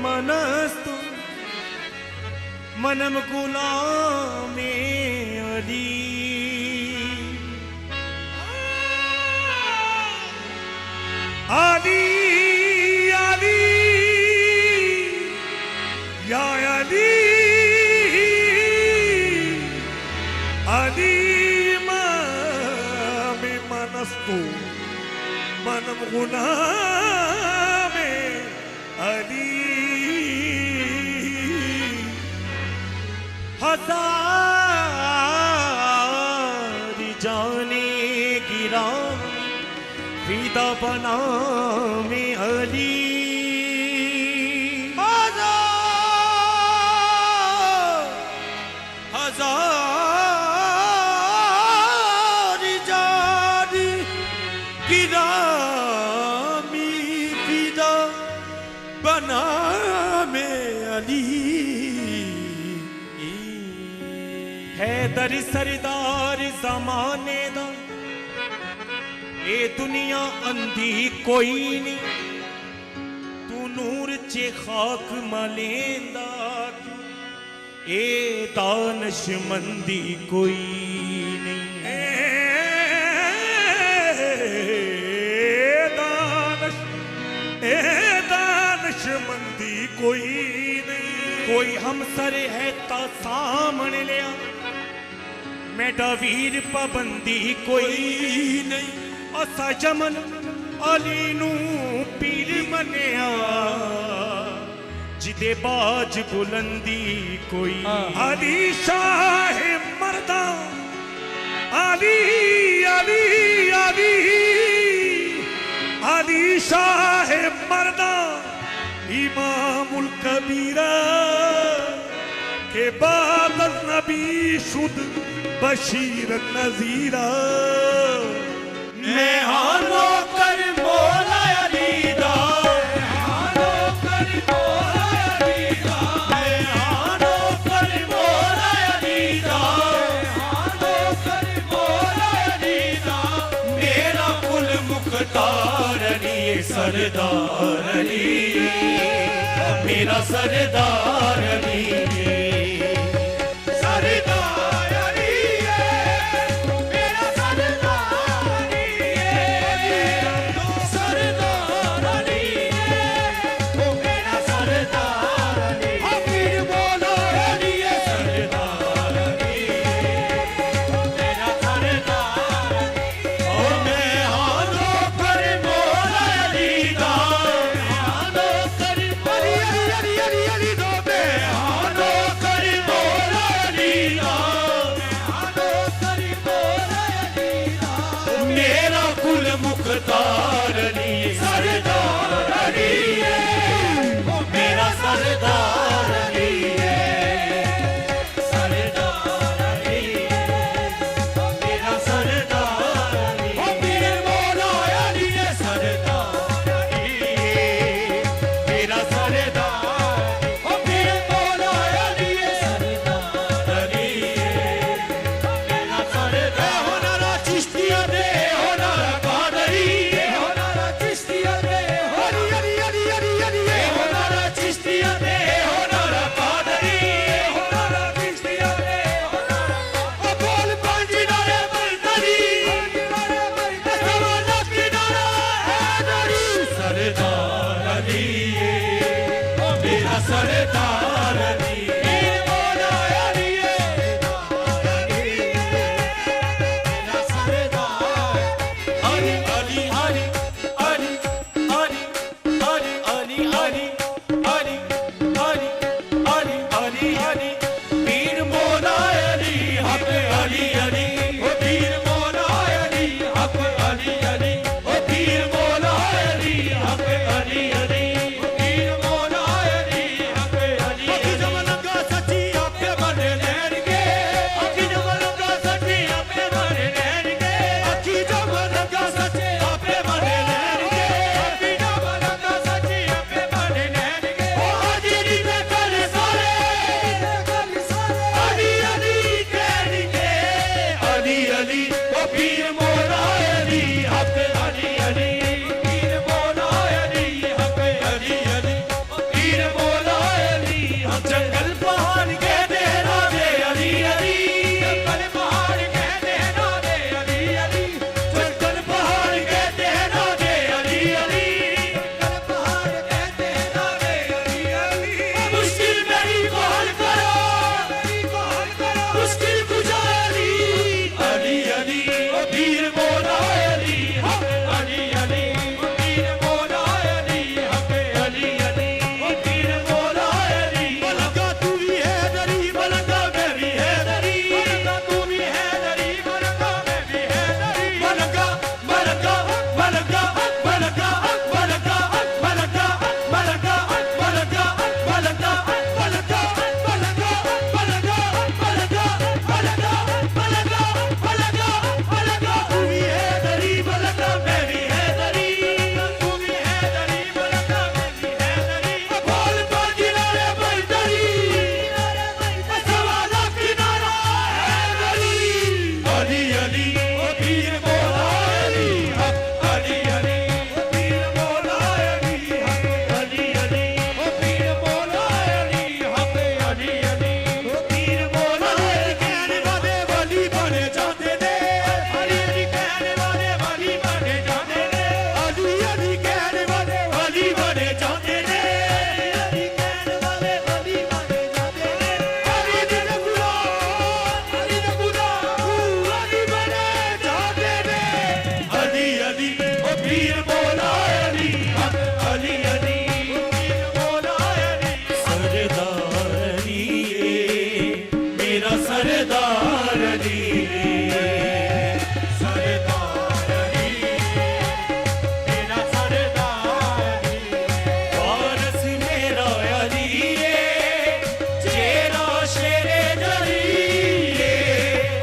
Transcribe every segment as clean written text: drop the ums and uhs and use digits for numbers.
मनस्तु मनम गुलामे अली अली अली या अली अली में मनस्तु मनम गुलामे अली हजार जाने गिरा फिदा बना में अली हजार जाने गिरा फिदा बना में अली हैदर सरदार जमाने दा ए दुनिया अंधी कोई नहीं तू नूर चे खाक मलेंदा ए दानशमंदी कोई नहीं दानशमंदी कोई नहीं कोई हमसर है ता सामने लिया मेरा वीर पाबंदी कोई नहीं असा जमन अली नू पीर मनिया जिदे बाज बुलंदी कोई अली शाह मर्दा अली अली अली अली शाह मर्दा इमामुल कबीरा के बाद नबी शुद्ध बशीर नजीरा मैं हानो कर मौला अली दा हानो कर मौला अली दा मैं हानो कर मौला अली दा हानो कर मौला अली दा मेरा कुल मुख्तार अली सरदार अली मेरा सरदार Ali Ali, Ali, Ali, Ali, Ali, do me, मेरा सरदार अली सरदार अली मेरा सरदार अली वारस मेरा अली चेहरा शेरे जली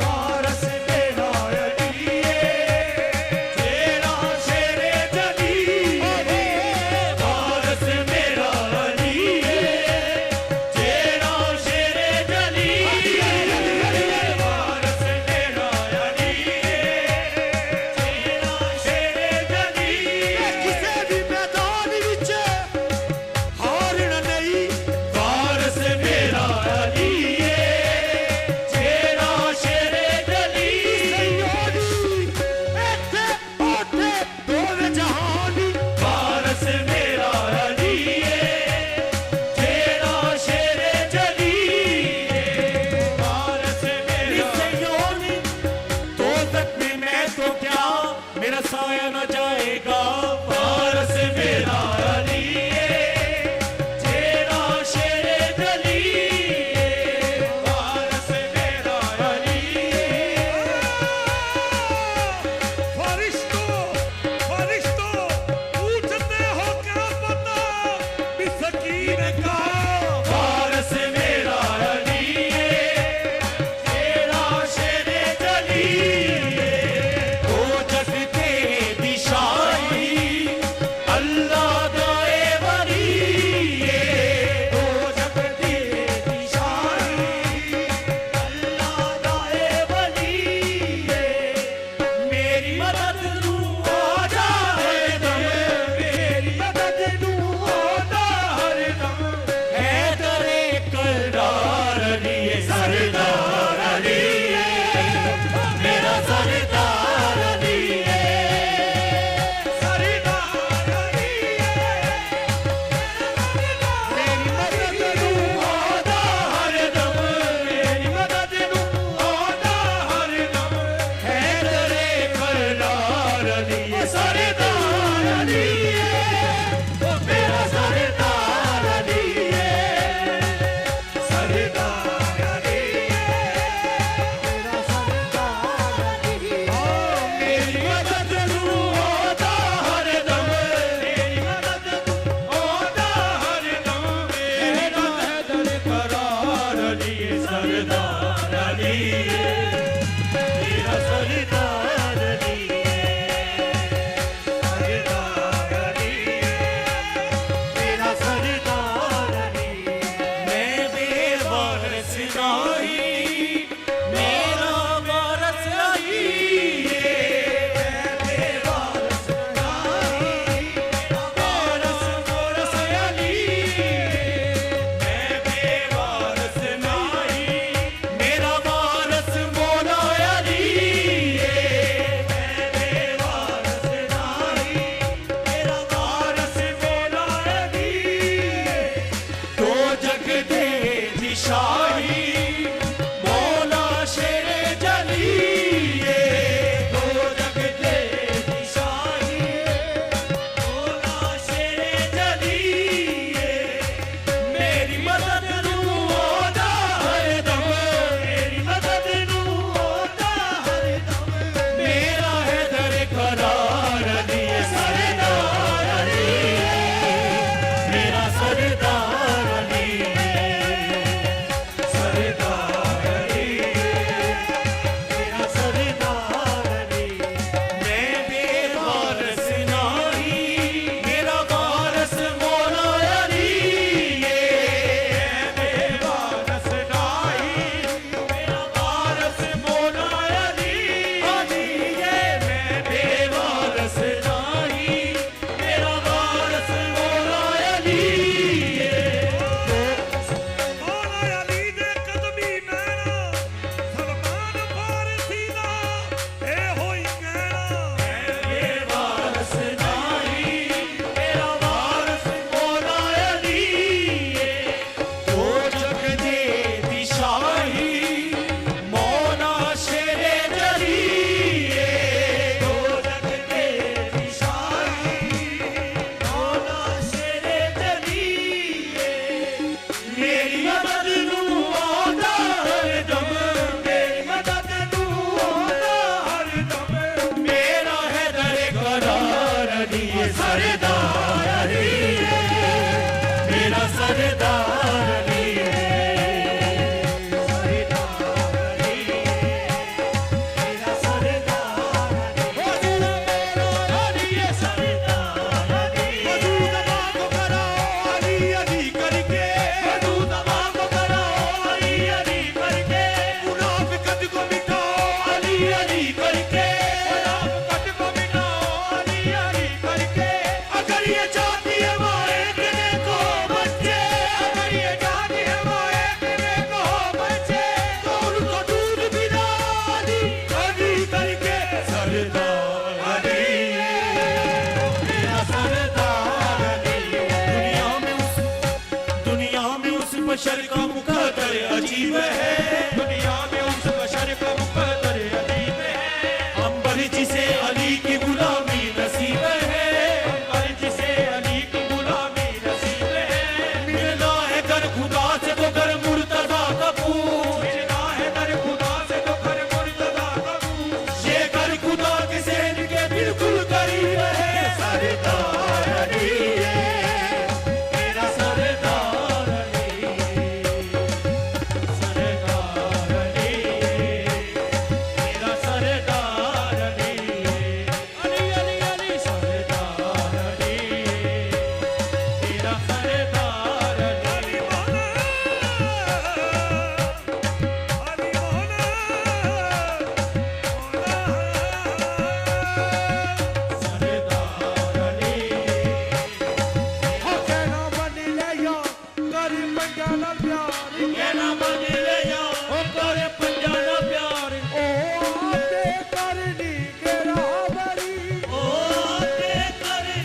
वारस मेरा अली चेहरा शेरे जली वारस मेरा अली चेहरा शेरे जली वारस मेरा अली चेहरा शेरे जली ਕਿਸੇ ਵੀ ਮੈਦਾਨ ਵਿੱਚ ਹਾਰਨਾ ਨਹੀਂ वारस मेरा अली चेहरा शेरे जली ਸਯੋਦੀ ਇੱਥੇ ਉੱਥੇ ਦੋਵੇਂ ਜਹਾਨ ਦੀ वारस मेरा अली चेहरा शेरे जली वारस मेरा सयोनी तो तक में मैं तो क्या मेरा साया न जाएगा वारस मेरा अली चेहरा शेरे जली वारस मेरा अली फरिश्तों फरिश्तों पूछते हो क्या पता भी सकीन का वारस मेरा अली तेरा शेरे जली ओ जग के दिशाई अल्लाह दाए वली ओ जग के दिशाई अल्लाह दाए वली मेरी मदद नू आ जा हरदम मेरी मदद नू आ जा हरदम है तेरे करार अली सरदार अली मेरा सरदार अली सरदार अली मेरी मदद नू आदा हरदम मेरी मदद नू आदा हरदम है तेरे करार अली सरदार अली मेरा सरदार अली सरदार अली मेरा सरदार अली मेरी मदद नू आदा हरदम मेरी मदद नू आदा हरदम मेरा हैदर करार अली सरदार अली मेरा सरदार अली सरदार अली मेरा सरदार अली मैं बेवारस नहीं मेरा वारस अली मैं बेवारस नहीं वारस वारस अली मैं बेवारस नहीं मेरा वारस बशर का मुकद्दर अजीब है, दुनिया में उस बशर का मुकद्दर अजीब है, अंबर जिसे अली की गुलामी नसीब है, अंबर जिसे अली की गुलामी नसीब है, मिलना है कर खुदा से तो कर मुर्तजा कपूर, मिलना है दर खुदा से तो कर मुर्तजा कबूल, ये कर खुदा के सैन के बिल्कुल करीब है, सरदार अली है, मेरा सरदार अली, सरदार अली, मेरा सरदार अली, अली अली अली सरदार अली, मेरा सरदार अली मौला, अली मौला, सरदार अली, हो कहना बन लिया कर पंजाना प्यार, कहना मन ले जाओ ओ कर पंजाना प्यार, ओ आपे करनी के राहबरी, ओ ते करनी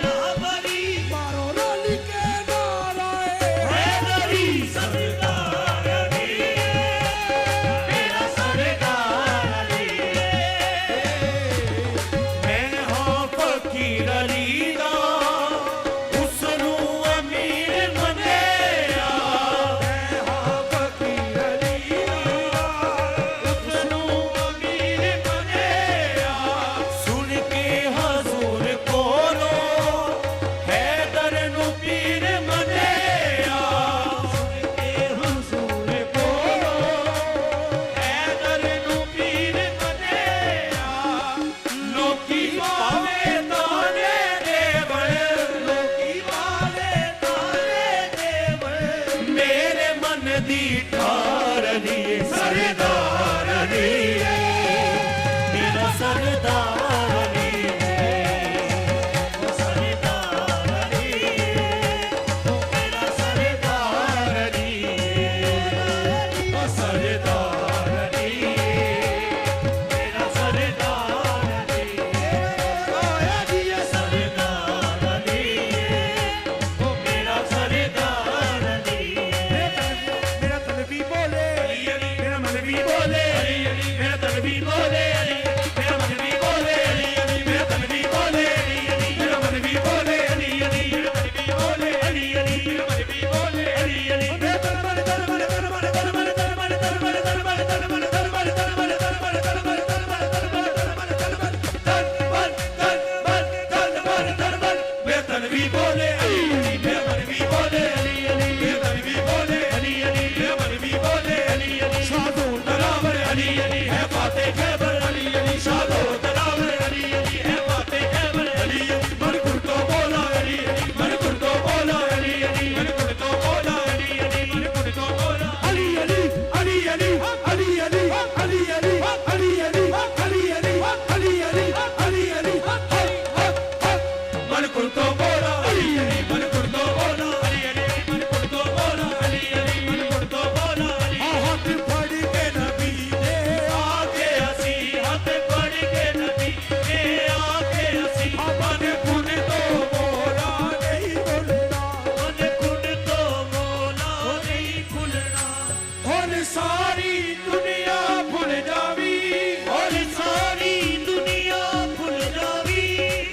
ना बरी, मारो रली के नाराए, हैदरी सरदार अली, मेरा सरदार अली, मैं हाँ फकीर अली दा, उसनू अमीर मनेया, फकीर अली उसनू अमीर मनेया, सुन के हजूर कोलो हैदर नू पीर मनेया, सुन के हुजूर कोलो हैदर नू पीर मनेया, लोकी पावे ताने देवण, लोकी पावे ताने देवण, मेरे मन दी ठार लिए सरदार अली है, मेरा सरदार अली है, ओ सरदार अली है, ओ मेरा सरदार अली है, ओ सरदार अली है, मेरा सरदार अली है, आया दिया सरदार अली है, ओ मेरा सरदार अली है, मेरा तन भी बोले, मेरा मन भी बोले, मेरा तन भी बोले, मेरा मन भी बोले, मेरा तन भी बोले, मेरा मन भी बोले, मेरा तन भी बोले, मेरा मन भी बोले, मेरा तन मन तन मन तन मन तन मन तन मन तन मन तन मन तन मन तन मन तन मन तन मन तन मन तन मन तन मन तन मन तन मन मेरा तन भी बोले, मेरा मन भी बोले, मेरा तन भी बोले, मेरा मन भी बोले, शादो तरावर अली अली है बातें खैबर अली अली, शादो तरावर अली अली है बातें खैबर अली अली, मन कुर तो बोला अली अली, मन कुर तो बोला अली अली, मन कुर तो बोला अली अली, मन कुर तो बोला अली अली, अली अली, अली अली, अली अली, अली अली, अली अली, अली अली, अली अली, मन कुर तो बोला अली अली, मन कुर तो बोला अली अली, मन कुर तो बोला अली अली, मन कुर तो बोला अली, हाथ फड़ के नबी ने आके हसी, हाथ फड़ के नबी ने आके हसी, मन कुन तो बोला नहीं भूलना, मन कुन तो बोला नहीं भूलना, और सारी दुनिया भूल जावी, और सारी दुनिया भूल जावी,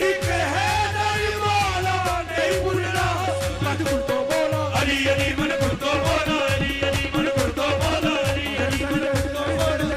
एक है दरवाला नहीं भूलना, मन कुन तो बोला अली अली, मन कुन तो बोला अली अली, मन कुन तो बोला अली अली, मन कुन तो बोला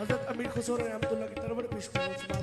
हजरत अमीर खुसरो रहमतुल्लाह की तरफ पेश करो सुना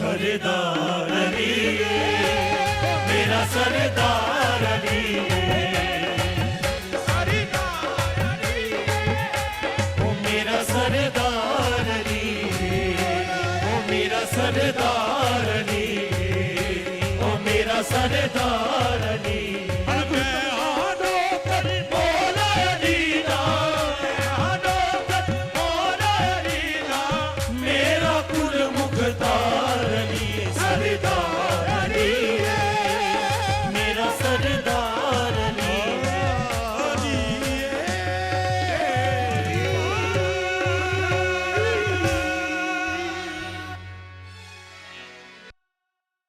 सरदार अली मेरा सरदार अली ओ मेरा सरदार अली ओ मेरा सरदार अली ओ मेरा सरदार अली